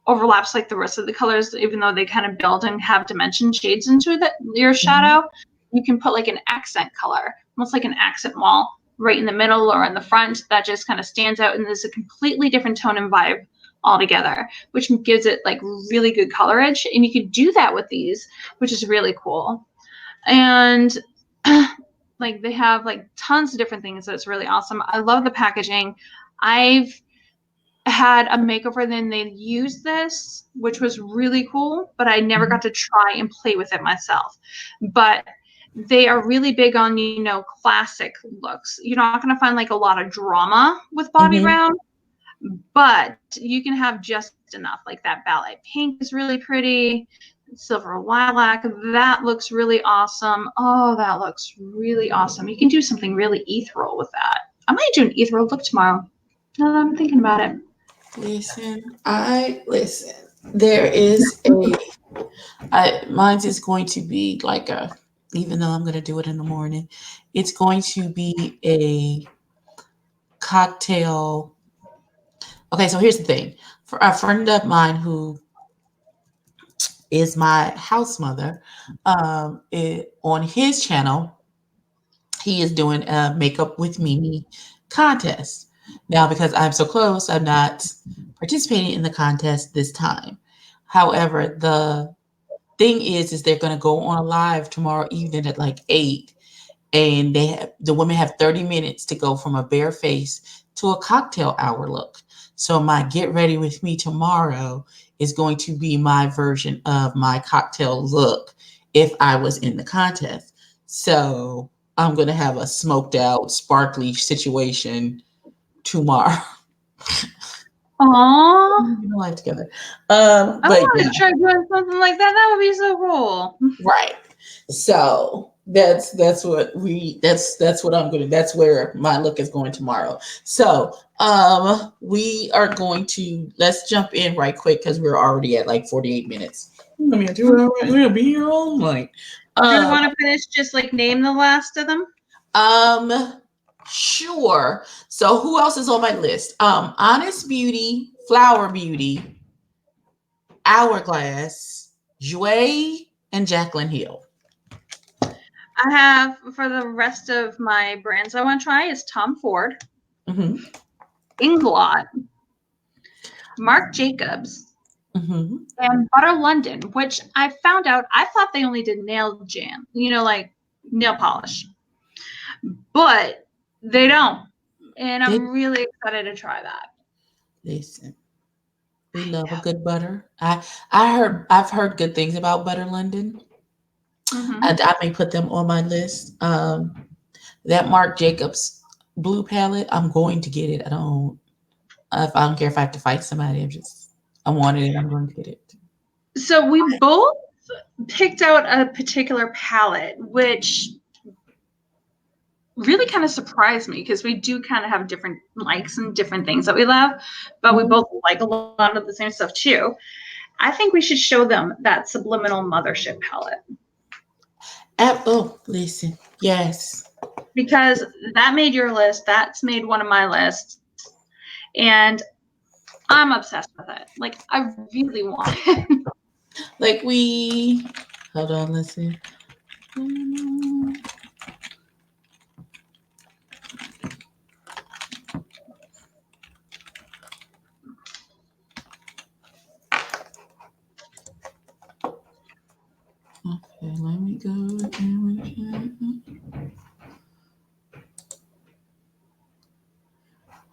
overlaps like the rest of the colors, even though they kind of build and have dimension shades into your Mhm. shadow. You can put like an accent color, almost like an accent wall right in the middle or in the front that just kind of stands out and there's a completely different tone and vibe altogether, which gives it like really good colorage. And you could do that with these, which is really cool. And like they have like tons of different things that's really awesome. I love the packaging. I've had a makeover, then they used this, which was really cool, but I never got to try and play with it myself. But they are really big on, classic looks. You're not going to find like a lot of drama with Bobbi Mhm. Brown, but you can have just enough. Like that ballet pink is really pretty. Silver lilac, that looks really awesome. Oh, that looks really awesome. You can do something really ethereal with that. I might do an ethereal look tomorrow. Now that I'm thinking about it. Listen, I listen. There is mine's is going to be like even though I'm gonna do it in the morning, it's going to be a cocktail. Okay, so here's the thing. For a friend of mine who is my house mother, on his channel, he is doing a makeup with Mimi contest. Now, because I'm so close, I'm not participating in the contest this time. However, the thing is they're going to go on live tomorrow evening at like 8, and the women have 30 minutes to go from a bare face to a cocktail hour look. So my get ready with me tomorrow is going to be my version of my cocktail look if I was in the contest. So I'm going to have a smoked out sparkly situation tomorrow. Aww. Life together. I But want yeah. to try doing something like that. That would be so cool. Right. So that's what I'm gonna that's where my look is going tomorrow. So we are going to let's jump in right quick because we're already at like 48 minutes. I mean, we're gonna be here all night. Do we Um want to finish just like name the last of them? um sure. So who else is on my list? Honest Beauty, Flower Beauty, Hourglass, Jouer, and Jaclyn Hill. I have for the rest of my brands I want to try is Tom Ford, Mm-hmm. Inglot, Marc Jacobs, Mm-hmm. and Butter London, which I found out I thought they only did nail jam, like nail polish, but they don't. And They I'm really excited to try that. listen. We I love a good butter. I've heard good things about Butter London, know. and I may put them on my list. That Marc Jacobs blue palette, I'm going to get it. I don't care if I have to fight somebody. I wanted it. I'm going to get it. So we both picked out a particular palette, which really kind of surprised me because we do kind of have different likes and different things that we love, but we Mhm. both like a lot of the same stuff too. I think we should show them that subliminal mothership palette Oh, listen. Yes. because that made your list. That's made one of my lists. And I'm obsessed with it. Like, I really want it. Like we, hold on, let's see. Mm, Okay, let me go.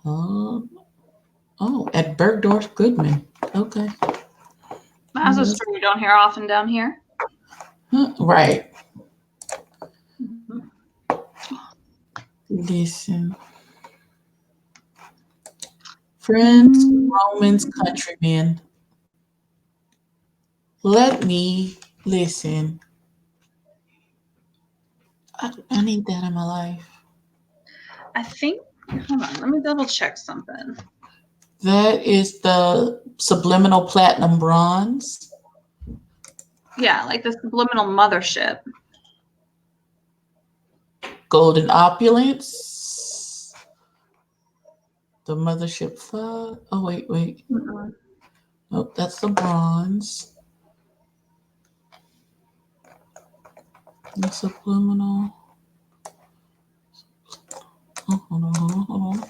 Oh, oh, at Bergdorf Goodman. Okay. That's a story you don't hear often down here. Right. Mhm. Listen. Friends, Mm. Romans, countrymen. Let me listen. I need that in my life. I think, hold on, let me double check something. That is the subliminal platinum bronze. Yeah, like the subliminal mothership. Golden opulence. The mothership five. Oh, wait. Mm-mm. Nope, that's the bronze. The subliminal. Oh, hold on.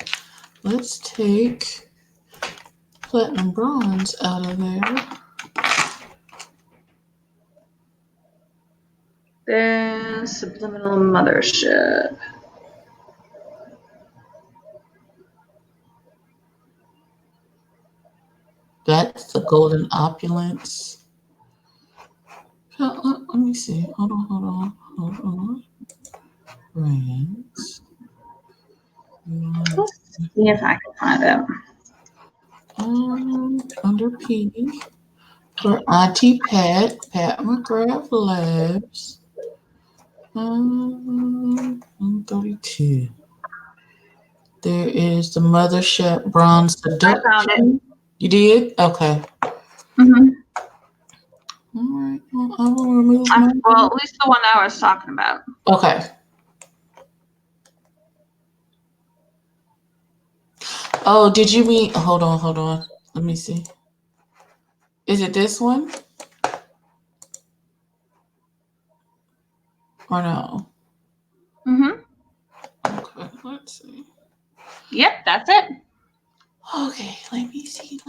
Let's take platinum bronze out of there. The subliminal mothership. That's the golden opulence. Let me see. Hold on. Brands. Let's see if I can find it. Under P for Auntie Pat McGrath Labs. 32. There is the Mothership Bronze I found it. Seduction. You did? Okay. Mm-hmm. All right. Well, I will remove my. Well, at least the one I was talking about. Okay. Oh, did you mean? Hold on. Let me see. Is it this one or no? Mm-hmm. Okay. Let's see. Yep, that's it. Okay. Let me see.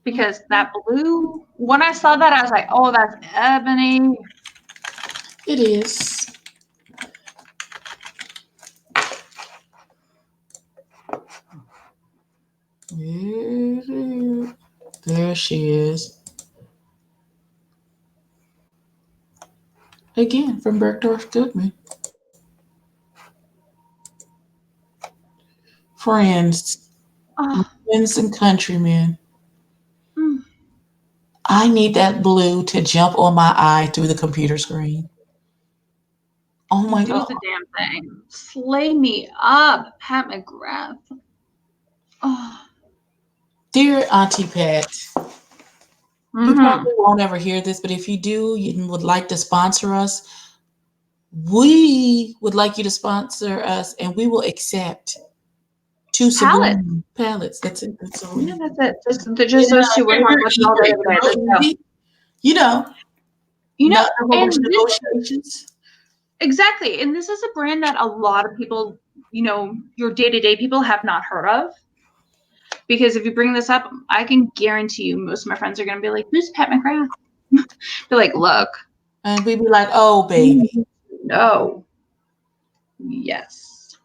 Because that blue, when I saw that, I was like, oh, that's ebony. It is. There she is. Again from Bergdorf Goodman. Friends, Oh, friends and countrymen. mm. I need that blue to jump on my eye through the computer screen. Oh my Do god. the damn thing. Slay me up, Pat McGrath. Oh. Dear Auntie Pat, you Mm-hmm. probably won't ever hear this, but if you do, you would like to sponsor us, we would like you to sponsor us and we will accept two Palette. subliminal palettes. That's it. That's all we Yeah, need. that's it. Just those two. We're talking about it all day today. Let's go. You know, You know, not a whole bunch and of this negotiations. exactly, and this is a brand that a lot of people, your day-to-day people have not heard of. Because if you bring this up, I can guarantee you most of my friends are going to be like, who's Pat McGrath? They're like, look, And we'd be like, oh, baby. no. Yes.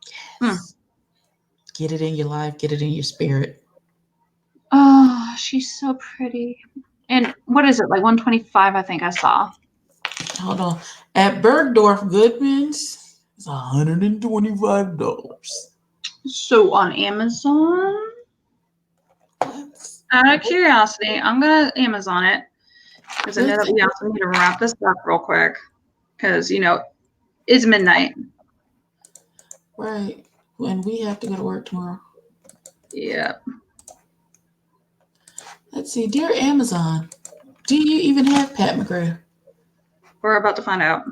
Yes. Get it in your life, get it in your spirit. Oh, she's so pretty. And what is it, like 125, I think I saw. Hold on. At Bergdorf Goodman's, it's $125. So on Amazon, Let's, out of curiosity, I'm going to Amazon it. Because I know let's that we also need to wrap this up real quick. Because, it's midnight. right. And we have to go to work tomorrow. Yeah. Let's see. Dear Amazon, do you even have Pat McGrath? We're about to find out.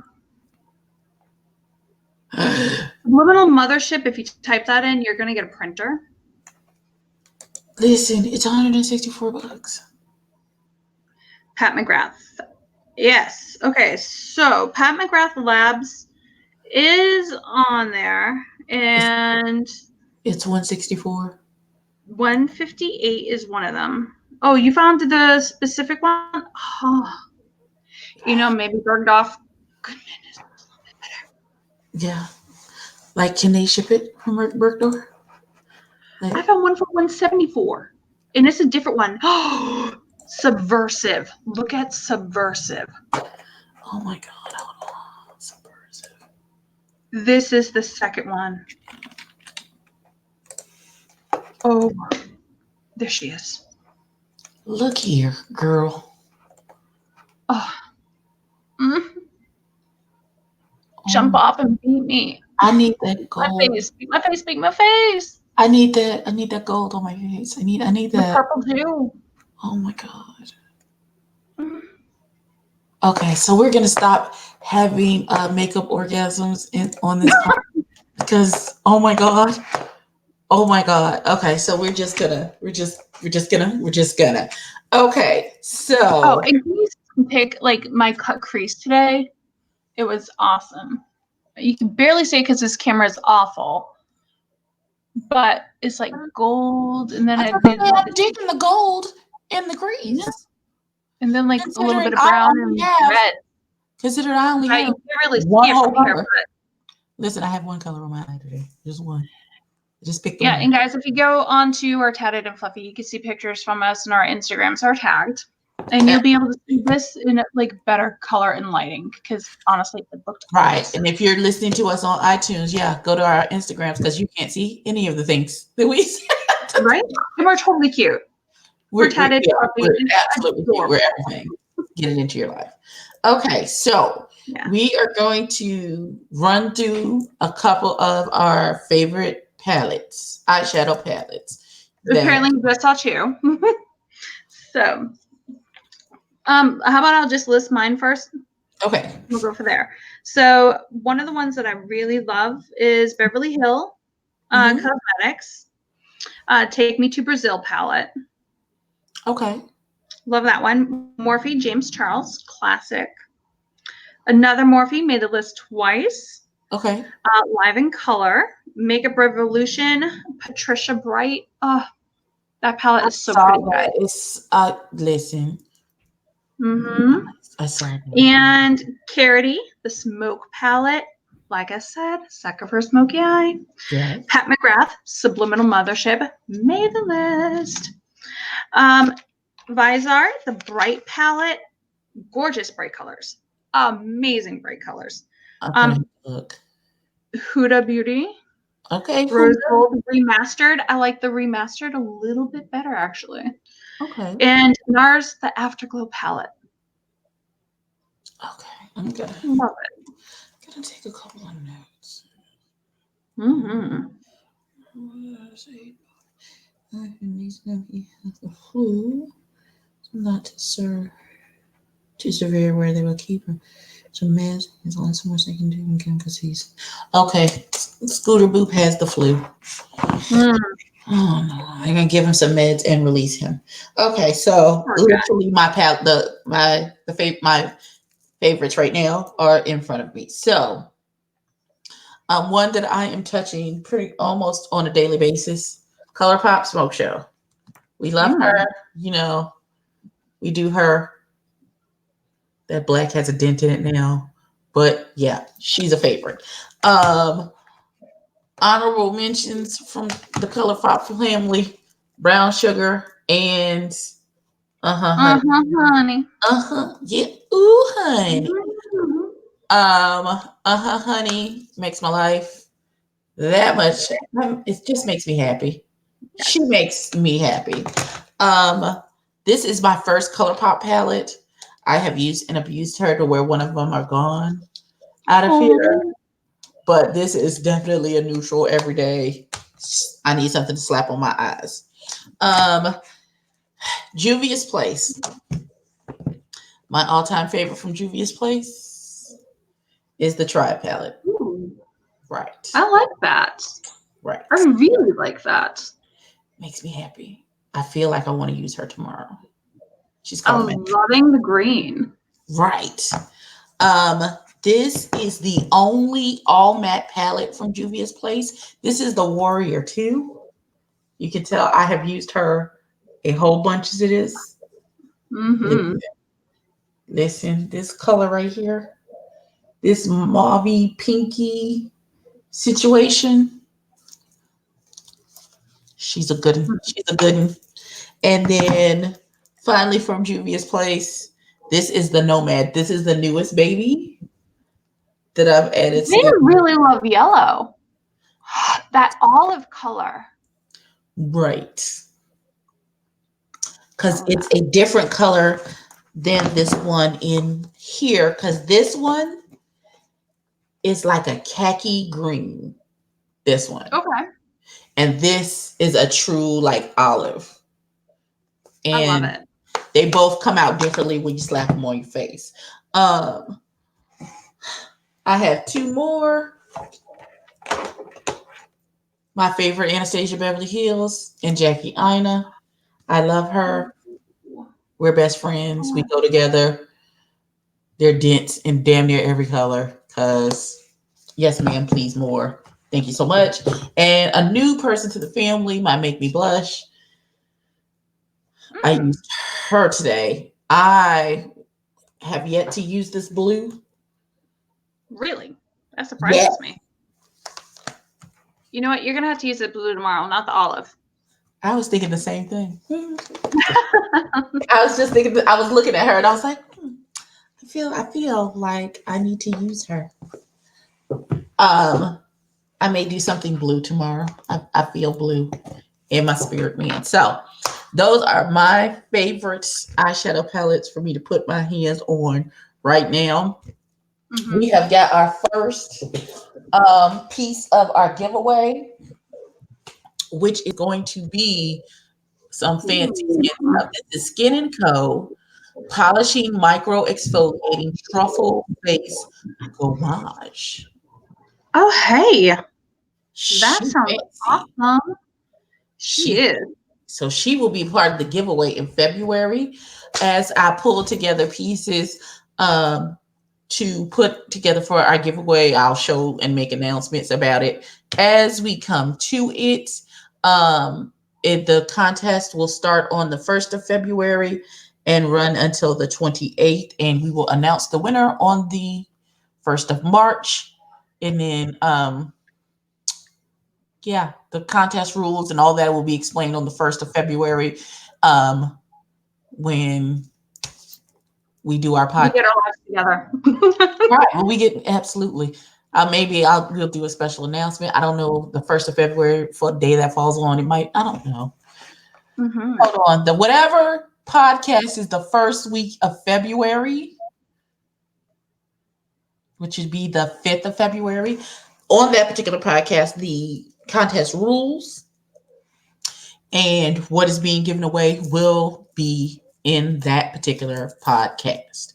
Subliminal mothership, if you type that in, you're going to get a printer. Listen, it's $164. Pat McGrath. Yes. Okay. So Pat McGrath Labs is on there, It's and it's 164. 158 is one of them. Oh, you found the specific one? Oh, maybe Bergdorf. Goodness. Yeah. Like, can they ship it from Bergdorf? I Like, found one for 174, and it's a different one. Oh, Subversive. Look at Subversive. oh my god, hold on. Subversive. This is the second one. Oh, there she is. Look here, girl. Oh, mm, jump Oh, off and beat me. I need that My gold. face, beat my face, beat my face. I need that. I need that gold on my face. I need The that. purple too. Oh my god. Mm. Okay, so we're gonna stop having makeup orgasms on this podcast because oh my god. Okay, so we're just gonna. Okay, Oh, so and can you pick like my cut crease today? It was awesome. You can barely see it because this camera is awful, but it's like gold, and then I it thought did like I'm this, digging the gold in the yeah, grease. and then like a little Considering bit of I brown only and have, red. consider I only Right, have you can't really one see it whole from here, color. but Listen, I have one color on my eye today. Just one. I just picked the yeah. one. And guys, if you go onto our Tatted and Fluffy, you can see pictures from us, and our Instagrams are tagged, and Uh, you'll be able to see this in like better color and lighting because honestly, it looked Right. awesome. And if you're listening to us on iTunes, yeah, go to our Instagrams because you can't see any of the things that we say. Right? And we're totally cute. We're Tatted, We are. Fluffy, We're and absolutely cute. We're adorable. everything. Get it into your life. Okay, so Yeah. we are going to run through a couple of our favorite palettes, eyeshadow palettes. That Apparently, you just saw two. So, how about I'll just list mine first? okay. We'll go for there. So, one of the ones that I really love is Beverly Hill Hmm. Cosmetics. Take Me to Brazil palette. Okay. Love that one. Morphe James Charles, classic. Another Morphe made the list twice. Okay. Live in Color, Makeup Revolution, Patricia Bright. Oh, that palette I is so saw pretty, that. guys. It's listen. Mm-hmm. I saw that. And Carity, the Smoke palette. Like I said, sucker for smoky eye. Yes. Pat McGrath, Subliminal Mothership, made the list. Visar, the Bright palette, gorgeous bright colors, amazing bright colors. I'm gonna look. Huda Beauty, Okay. Rose Gold Remastered. I like the remastered a little bit better actually. Okay. And NARS, the Afterglow palette. Okay. I'm gonna Love gonna take a couple of notes. it. Mm-hmm. The flu, not too severe where they will keep him. So meds is only so much they can do because he's okay. Scooter Boop has the flu. Mm. Oh no, I'm gonna give him some meds and release him. Okay, so Poor guy. literally my favorites right now are in front of me. So one that I am touching pretty almost on a daily basis, ColourPop Smoke Show. We love her, Mm. you know, we do her. That black has a dent in it now. But yeah, she's a favorite. Um Honorable mentions from the ColourPop family, Brown Sugar and honey. Honey. Yeah. Ooh honey. Mhm. Honey makes my life that much. It just makes me happy. She Yes. makes me happy. Um, this is my first ColourPop palette. I have used and abused her to where one of them are gone out of here. Oh. But this is definitely a neutral every day. I need something to slap on my eyes. Um, Juvia's Place. My all-time favorite from Juvia's Place is the Tri palette. Ooh. Right. I like that. Right. I really like that. Makes me happy. I feel like I want to use her tomorrow. She's called I'm loving the green. Right. Um, this is the only all matte palette from Juvia's Place. This is the Warrior 2. You can tell I have used her a whole bunch as it is. Mm-hmm. Listen, this color right here, this mauvey pinky situation. She's a good one. She's a good one. And then finally from Juvia's Place, this is the Nomad. This is the newest baby that I've added They to. really love yellow. That olive color. Right. Because Oh, it's a different color than this one in here. Because this one is like a khaki green. This one. okay. And this is a true like olive. I love And it. they both come out differently when you slap them on your face. Um, I have two more. My favorite, Anastasia Beverly Hills and Jackie Ina. I love her. We're best friends. We go together. They're dense in damn near every color. Cause yes, ma'am, please more. Thank you so much. And a new person to the family might make me blush. I used her today. I have yet to use this blue. Really? That Yeah. surprises me. You know what? You're gonna have to use the blue tomorrow, not the olive. I was thinking the same thing. I was just thinking. I was looking at her and I was like, I feel like I need to use her. I may do something blue tomorrow. I feel blue in my spirit, man. So those are my favorite eyeshadow palettes for me to put my hands on right now. Mm-hmm. We have got our first piece of our giveaway, which is going to be some fancy skin stuff. This is Skin and Co. Polishing Micro Exfoliating Truffle Face Gommage. Oh, hey, that She sounds fancy. awesome. She She is. so she will be part of the giveaway in February as I pull together pieces to put together for our giveaway. I'll show and make announcements about it as we come to it. The contest will start on the 1st of February and run until the 28th, and we will announce the winner on the 1st of March. And then yeah, the contest rules and all that will be explained on the 1st of February when we do our We podcast. get our lives together. Right. Well, we get absolutely. Maybe we'll do a special announcement. I don't know the 1st of February for a day that falls on. It might. I don't know. Mm-hmm. Hold on. The whatever podcast is the first week of February, which would be the 5th of February. On that particular podcast, the contest rules and what is being given away will be in that particular podcast.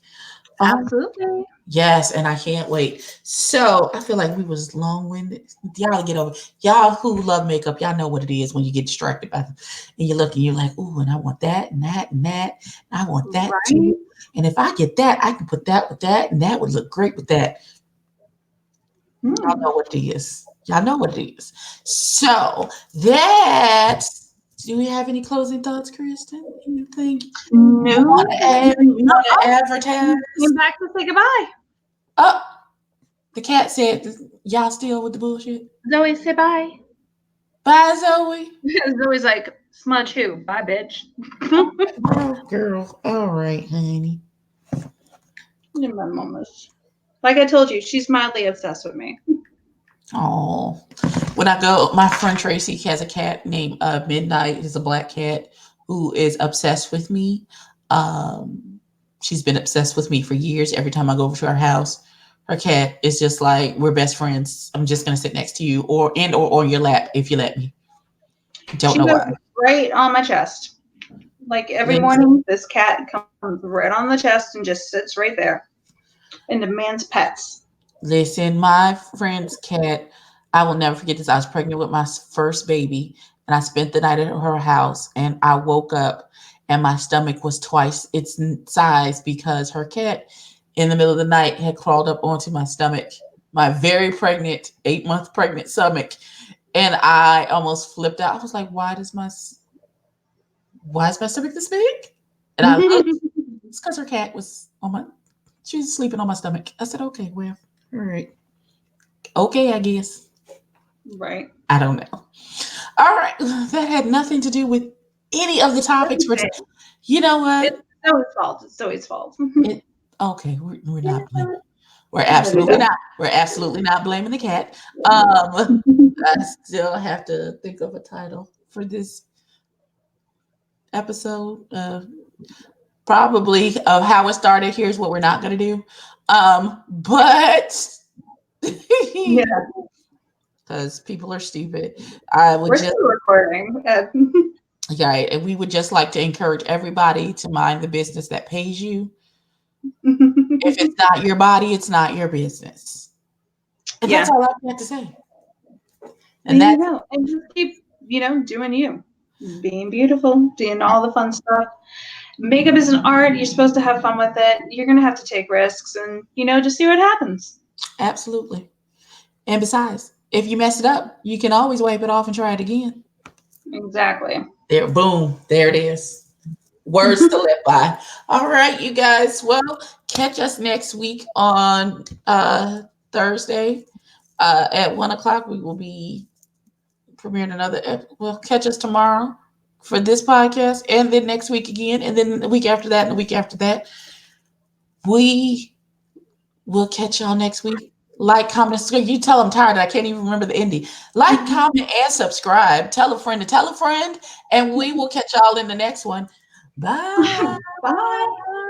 Absolutely. Yes, and I can't wait. So I feel like we was long-winded. Y'all get over. Y'all who love makeup, y'all know what it is when you get distracted by them. And you look and you're like, ooh, and I want that and that and that. And I want that Right? too. And if I get that, I can put that with that, and that would look great with that. Y'all know what it is. Y'all know what it is. So that. Do we have any closing thoughts, Kristen? Anything you No. want to add? You No. want to advertise? Came back to say goodbye. Oh, the cat said, y'all still with the bullshit? Zoe, say bye. Bye, Zoe. Zoe's like, smudge who? Bye, bitch. Girl. All right, honey. My mama's. Like I told you, she's mildly obsessed with me. Oh, when I go, my friend Tracy has a cat named Midnight. It's a black cat who is obsessed with me. She's been obsessed with me for years. Every time I go over to her house, her cat is just like, we're best friends. I'm just gonna sit next to you, or on your lap if you let me. Don't She know goes why. right on my chest. Like every morning, this cat comes right on the chest and just sits right there and demands pets. Listen, my friend's cat, I will never forget this. I was pregnant with my first baby, and I spent the night at her house. And I woke up, and my stomach was twice its size because her cat, in the middle of the night, had crawled up onto my stomach, my very pregnant, 8-month pregnant stomach, and I almost flipped out. I was like, why is my stomach this big? And I looked. It's because her cat was on my. She was sleeping on my stomach. I said, okay, well, all right, okay, I guess. Right. I don't know. All right, that had nothing to do with any of the topics. You know what? It's Zoe's fault. It's Zoe's fault. It okay. We're You not blaming. know We're what? absolutely not. We're absolutely not blaming the cat. I still have to think of a title for this episode. Probably of how it started. Here's what we're not going to do. But Yeah, because people are stupid, I would we're just still recording. yeah, and we would just like to encourage everybody to mind the business that pays you. If it's not your body, it's not your business. And that's Yeah, all I have to say. there And you that's go. And just keep, doing you, being beautiful, doing all the fun stuff. Makeup is an art. You're supposed to have fun with it. You're gonna have to take risks, and just see what happens. absolutely. And besides, if you mess it up, you can always wipe it off and try it again. Exactly. There, boom, there it is. Words to live by. All right, you guys. Well, catch us next week on Thursday at 1 o'clock. We will be premiering another. Well, catch us tomorrow for this podcast, and then next week again, and then the week after that, and the week after that. We will catch y'all next week. Like, comment, and subscribe. You tell I'm tired. I can't even remember the ending. Like, comment, and subscribe. Tell a friend to tell a friend, and we will catch y'all in the next one. Bye. Bye.